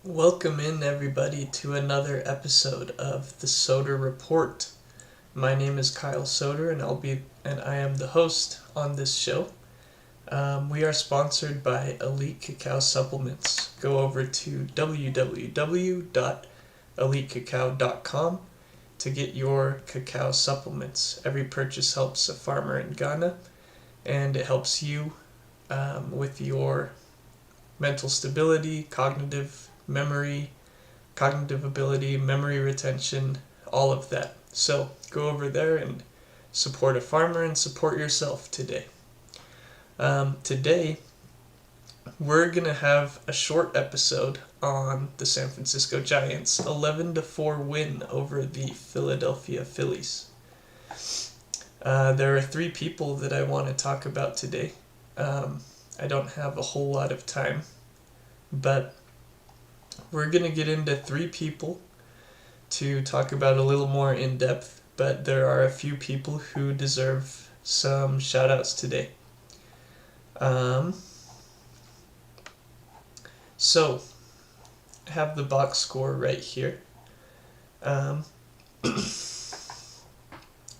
Welcome in everybody to another episode of the Soder Report. My name is Kyle Soder and I am the host on this show. We are sponsored by Elite Cacao Supplements. Go over to www.elitecacao.com to get your cacao supplements. Every purchase helps a farmer in Ghana, and it helps you with your mental stability, cognitive ability, memory retention, all of that. So go over there and support a farmer and support yourself today. Today, we're going to have a short episode on the San Francisco Giants' 11-4 win over the Philadelphia Phillies. There are three people that I want to talk about today. I don't have a whole lot of time, but we're going to get into three people to talk about a little more in depth, but there are a few people who deserve some shout outs today. So, I have the box score right here.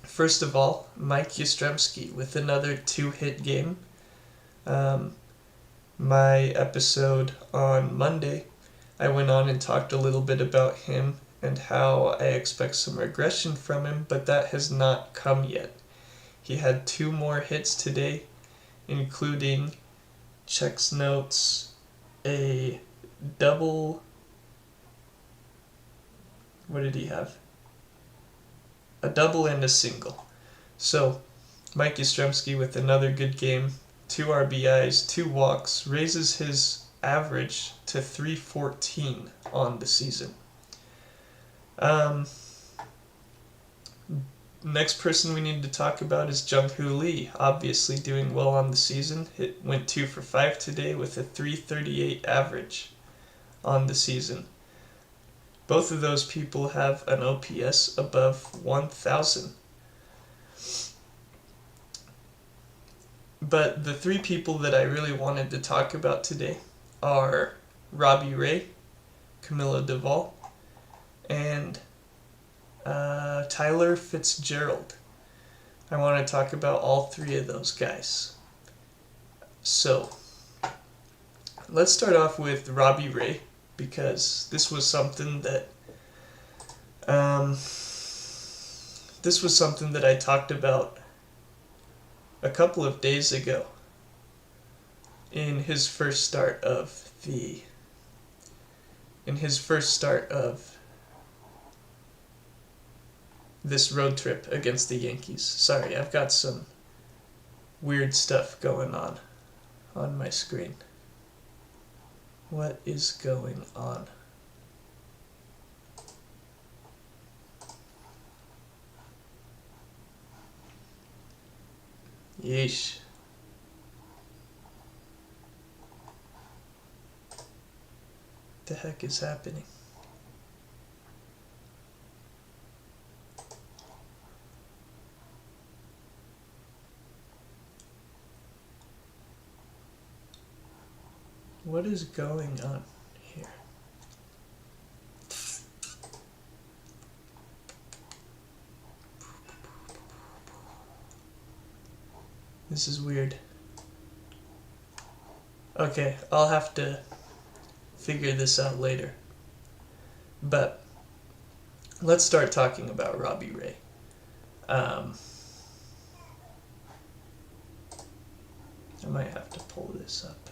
First of all, Mike Yastrzemski with another 2-hit game. My episode on Monday, I went on and talked a little bit about him and how I expect some regression from him, but that has not come yet. He had 2 more hits today, including checks notes, a double. What did he have? A double and a single. So, Mike Yastrzemski with another good game, 2 RBIs, 2 walks, raises his average to 314 on the season. Next person we need to talk about is Jung-Hoo Lee, obviously doing well on the season. It went 2 for 5 today with a 338 average on the season. Both of those people have an OPS above 1,000. But the 3 people that I really wanted to talk about today are Robbie Ray, Camilo Duvall, and Tyler Fitzgerald. I want to talk about all 3 of those guys. So, let's start off with Robbie Ray, because this was something that I talked about a couple of days ago in his first start of this road trip against the Yankees. Sorry, I've got some weird stuff going on my screen. What is going on? Yeesh. What the heck is happening? What is going on here? This is weird. Okay, I'll have to figure this out later. But let's start talking about Robbie Ray. I might have to pull this up.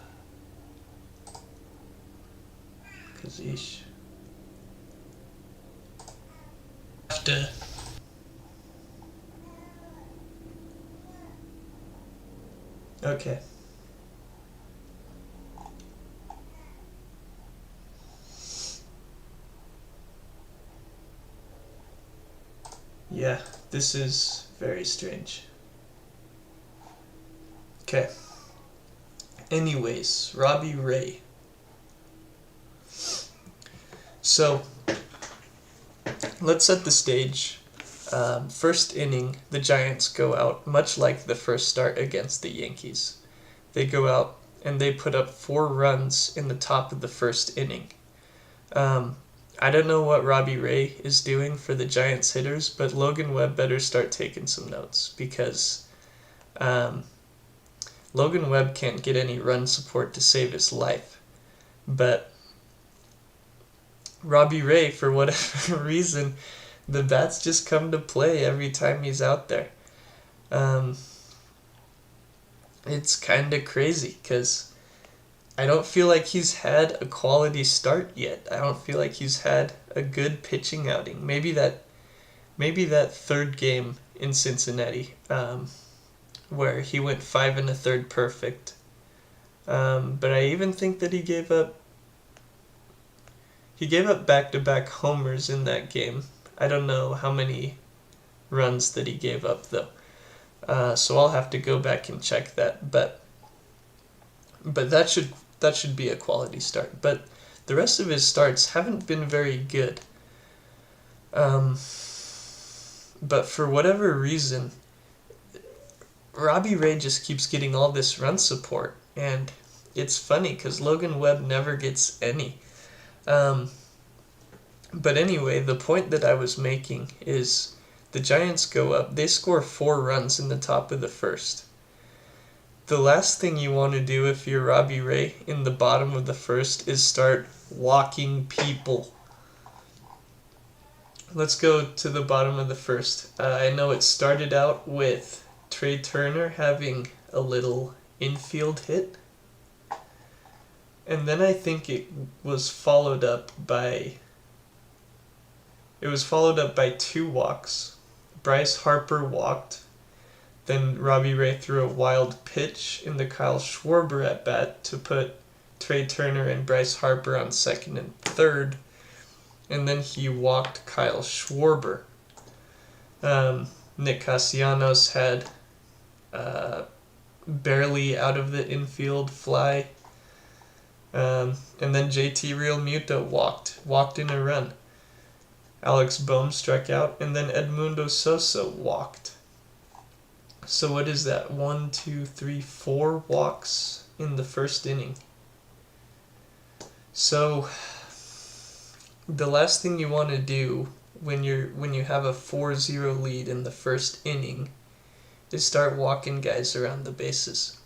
Because Okay. Yeah, this is very strange. Okay. Anyways, Robbie Ray. So, let's set the stage. First inning, the Giants go out much like the first start against the Yankees. They go out and they put up 4 runs in the top of the first inning. I don't know what Robbie Ray is doing for the Giants hitters, but Logan Webb better start taking some notes because um, Logan Webb can't get any run support to save his life. But Robbie Ray, for whatever reason, the bats just come to play every time he's out there. Um, it's kind of crazy because I don't feel like he's had a quality start yet. I don't feel like he's had a good pitching outing. Maybe that third game in Cincinnati, where he went 5 1/3 perfect. But I even think that he gave up back-to-back homers in that game. I don't know how many runs that he gave up though. So I'll have to go back and check that. But that should be a quality start. But the rest of his starts haven't been very good. But for whatever reason, Robbie Ray just keeps getting all this run support, and it's funny because Logan Webb never gets any. But anyway, the point that I was making is the Giants go up. They score 4 runs in the top of the first. The last thing you want to do if you're Robbie Ray in the bottom of the first is start walking people. Let's go to the bottom of the first. I know it started out with Trey Turner having a little infield hit. And then I think it was followed up by 2 walks. Bryce Harper walked. Then Robbie Ray threw a wild pitch in the Kyle Schwarber at bat to put Trey Turner and Bryce Harper on second and third. And then he walked Kyle Schwarber. Nick Castellanos had barely out of the infield fly. And then JT Realmuto walked in a run. Alex Bohm struck out, and then Edmundo Sosa walked. So what is that? 1, 2, 3, 4 walks in the first inning. So the last thing you want to do when you have a 4-0 lead in the first inning is start walking guys around the bases.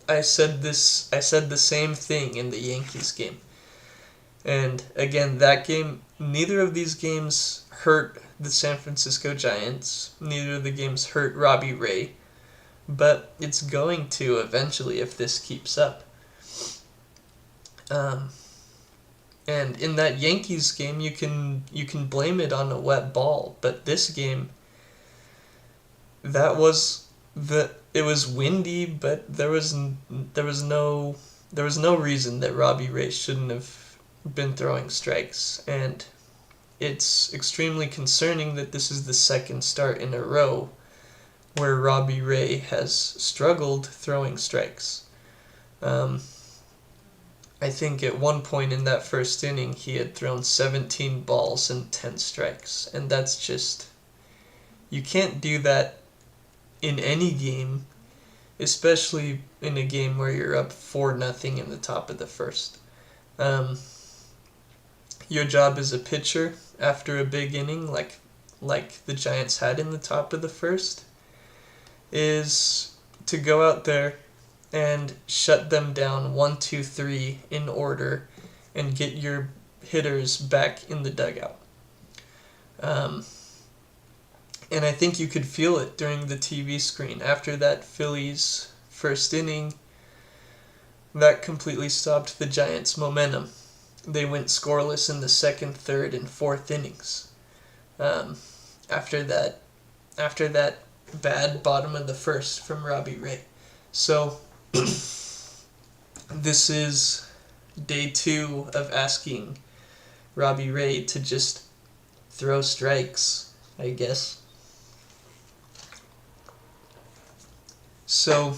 I said the same thing in the Yankees game. And again, that game, neither of these games hurt the San Francisco Giants. Neither of the games hurt Robbie Ray. But it's going to eventually if this keeps up. And in that Yankees game, you can blame it on a wet ball. But this game, it was windy, but there was no reason that Robbie Ray shouldn't have been throwing strikes, and it's extremely concerning that this is the second start in a row where Robbie Ray has struggled throwing strikes. I think at one point in that first inning he had thrown 17 balls and 10 strikes, and that's just, you can't do that in any game, especially in a game where you're up 4-0 in the top of the first. Your job as a pitcher after a big inning like the Giants had in the top of the first is to go out there and shut them down 1, 2, 3 in order and get your hitters back in the dugout. And I think you could feel it during the TV screen. After that Phillies first inning, that completely stopped the Giants' momentum. They went scoreless in the second, third, and fourth innings. After that bad bottom of the first from Robbie Ray. So this is day 2 of asking Robbie Ray to just throw strikes, I guess. So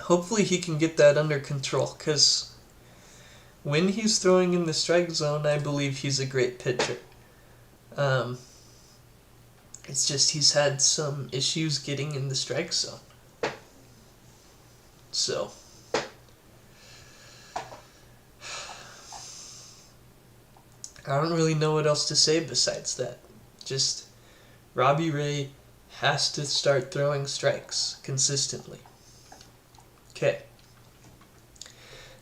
hopefully he can get that under control, because when he's throwing in the strike zone, I believe he's a great pitcher. It's just he's had some issues getting in the strike zone. So I don't really know what else to say besides that. Just Robbie Ray has to start throwing strikes consistently. Okay.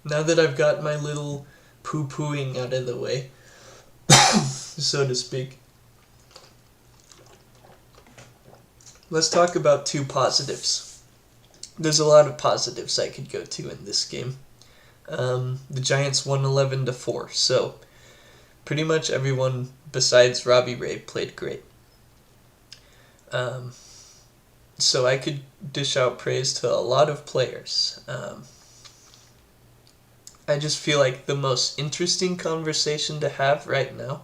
Now that I've got my little poo-pooing out of the way, so to speak, let's talk about two positives. There's a lot of positives I could go to in this game. The Giants won 11-4, so pretty much everyone besides Robbie Ray played great. So I could dish out praise to a lot of players. I just feel like the most interesting conversation to have right now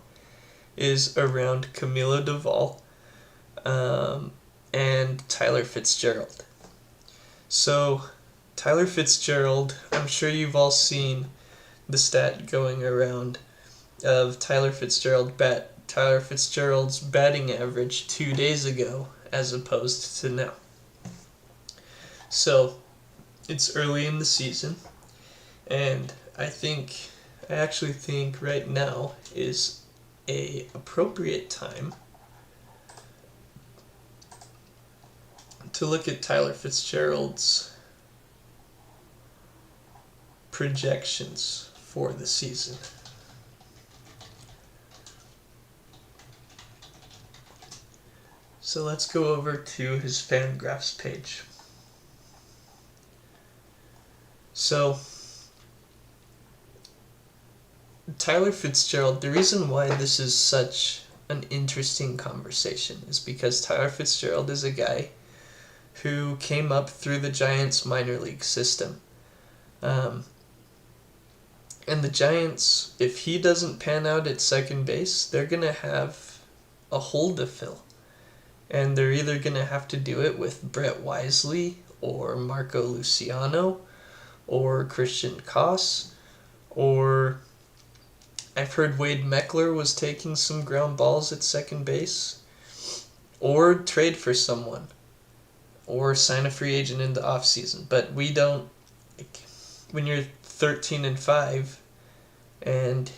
is around Camilo Duvall and Tyler Fitzgerald. So Tyler Fitzgerald, I'm sure you've all seen the stat going around of Tyler Fitzgerald's batting average 2 days ago as opposed to now. So it's early in the season, and I actually think right now is a appropriate time to look at Tyler Fitzgerald's projections for the season. So let's go over to his Fangraphs page. So Tyler Fitzgerald, the reason why this is such an interesting conversation is because Tyler Fitzgerald is a guy who came up through the Giants minor league system. And the Giants, if he doesn't pan out at second base, they're going to have a hole to fill. And they're either going to have to do it with Brett Wisely or Marco Luciano or Christian Koss, or I've heard Wade Meckler was taking some ground balls at second base, or trade for someone, or sign a free agent in the offseason. But we don't, when you're 13-5 and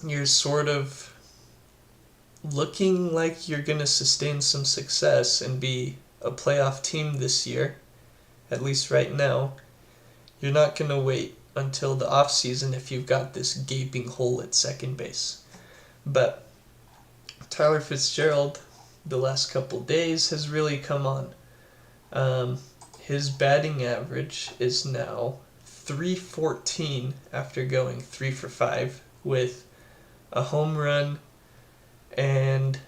you're sort of looking like you're going to sustain some success and be a playoff team this year, at least right now, you're not going to wait until the offseason if you've got this gaping hole at second base. But Tyler Fitzgerald, the last couple days, has really come on. His batting average is now .314 after going 3 for 5 with a home run and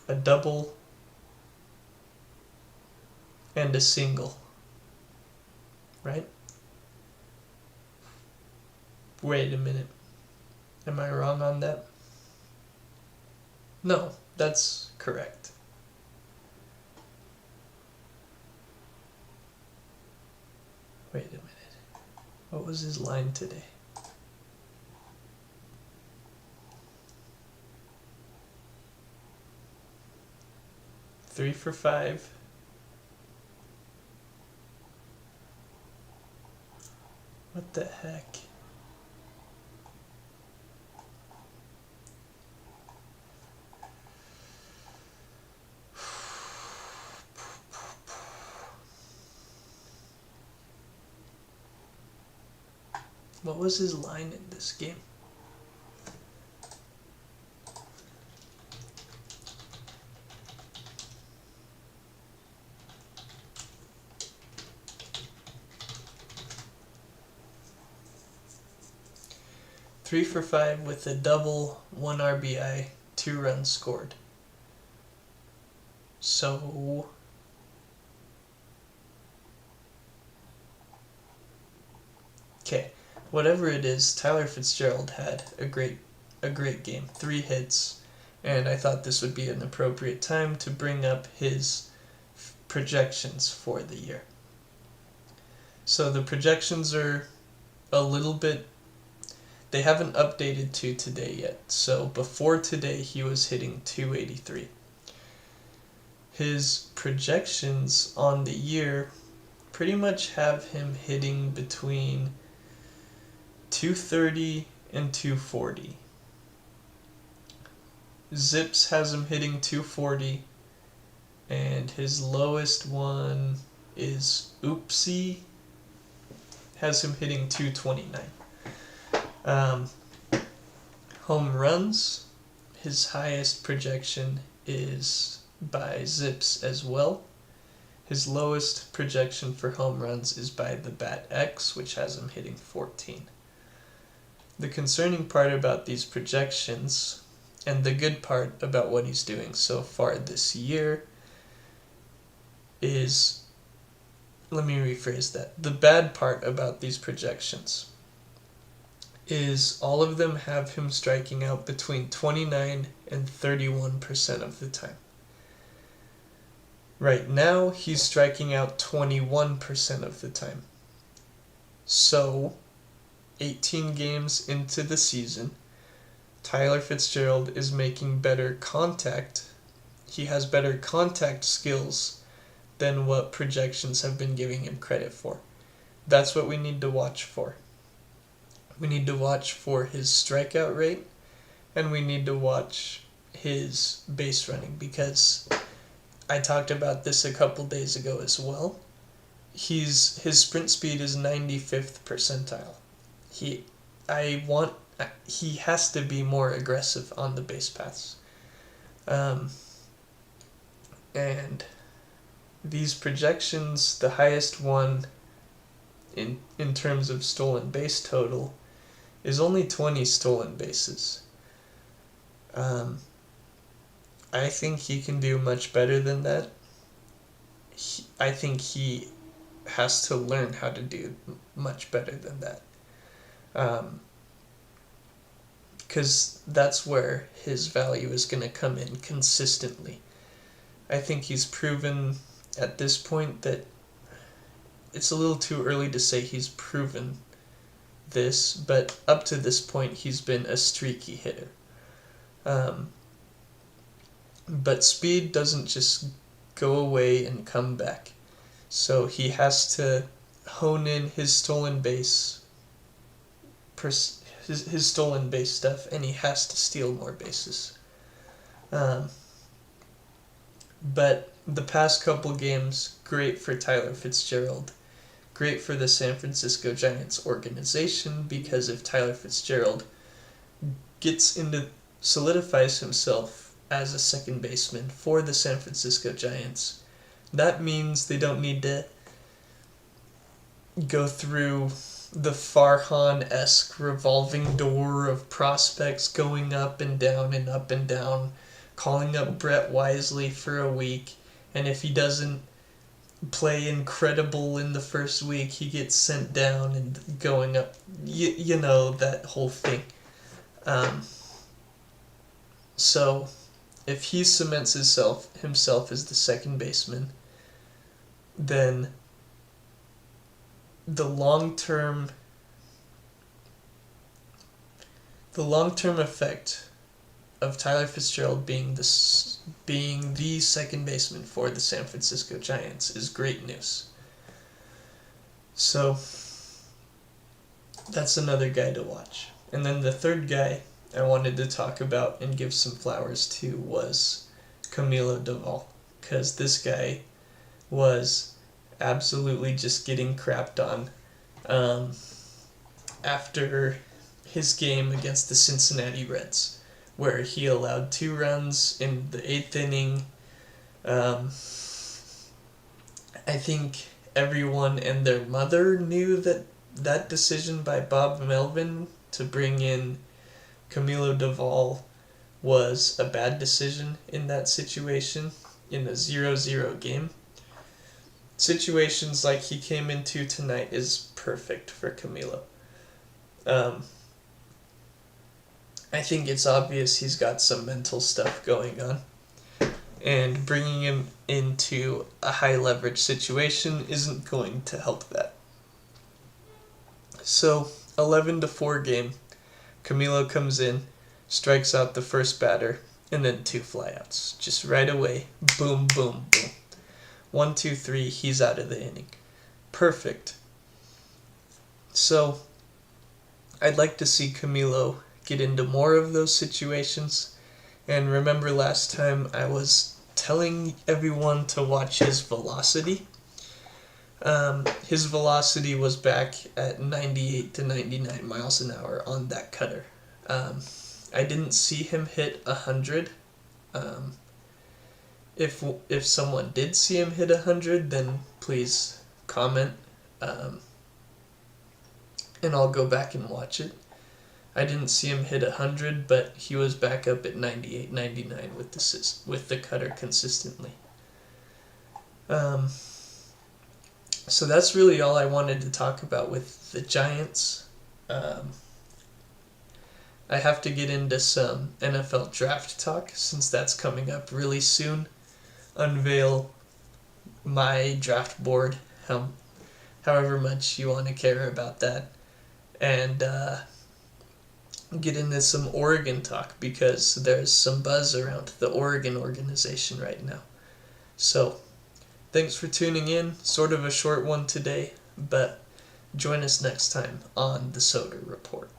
a double and a single. Right? Wait a minute. Am I wrong on that? No, that's correct. Wait a minute. What was his line today? Three for 5. What the heck? What was his line in this game? Three for 5 with a double, 1 RBI, 2 runs scored. So okay, whatever it is, Tyler Fitzgerald had a great game, 3 hits, and I thought this would be an appropriate time to bring up his projections for the year. So the projections are a little bit, they haven't updated to today yet. So before today, he was hitting .283. His projections on the year pretty much have him hitting between 230 and 240. Zips has him hitting 240, and his lowest one is Oopsie, has him hitting 229. Home runs, his highest projection is by Zips as well. His lowest projection for home runs is by the Bat X, which has him hitting 14. The concerning part about these projections, and the good part about what he's doing so far this year, is, let me rephrase that. The bad part about these projections is all of them have him striking out between 29 and 31% of the time. Right now, he's striking out 21% of the time. So, 18 games into the season, Tyler Fitzgerald is making better contact. He has better contact skills than what projections have been giving him credit for. That's what we need to watch for. We need to watch for his strikeout rate, and we need to watch his base running, because I talked about this a couple days ago as well. His sprint speed is 95th percentile. He has to be more aggressive on the base paths. And these projections, the highest one in terms of stolen base total is only 20 stolen bases. I think he can do much better than that. I think he has to learn how to do much better than that. Because that's where his value is going to come in consistently. I think he's proven at this point that it's a little too early to say he's proven this, but up to this point he's been a streaky hitter. But speed doesn't just go away and come back. So he has to hone in his stolen base his stolen base stuff, and he has to steal more bases. But the past couple games, great for Tyler Fitzgerald. Great for the San Francisco Giants organization, because if Tyler Fitzgerald solidifies himself as a second baseman for the San Francisco Giants, that means they don't need to go through the Farhan-esque revolving door of prospects going up and down and up and down, calling up Brett Wisely for a week, and if he doesn't play incredible in the first week, he gets sent down and going up, you know, that whole thing. So, if he cements himself as the second baseman, then the long-term effect of Tyler Fitzgerald being the second baseman for the San Francisco Giants is great news. So that's another guy to watch. And then the third guy I wanted to talk about and give some flowers to was Camilo Doval, because this guy was absolutely just getting crapped on after his game against the Cincinnati Reds, where he allowed 2 runs in the 8th inning. I think everyone and their mother knew that decision by Bob Melvin to bring in Camilo Doval was a bad decision in that situation, in a 0-0 game. Situations like he came into tonight is perfect for Camilo. I think it's obvious he's got some mental stuff going on, and bringing him into a high leverage situation isn't going to help that. So, 11-4 game, Camilo comes in, strikes out the first batter, and then 2 flyouts. Just right away, boom, boom, boom. 1, 2, 3, he's out of the inning. Perfect. So, I'd like to see Camilo get into more of those situations. And remember last time I was telling everyone to watch his velocity? His velocity was back at 98 to 99 miles an hour on that cutter. I didn't see him hit 100. Um, if someone did see him hit 100, then please comment, and I'll go back and watch it. I didn't see him hit 100, but he was back up at 98, 99 with the cutter consistently. So that's really all I wanted to talk about with the Giants. I have to get into some NFL draft talk since that's coming up really soon. Unveil my draft board, however much you want to care about that, and get into some Oregon talk because there's some buzz around the Oregon organization right now. So, thanks for tuning in. Sort of a short one today, but join us next time on the Soder Report.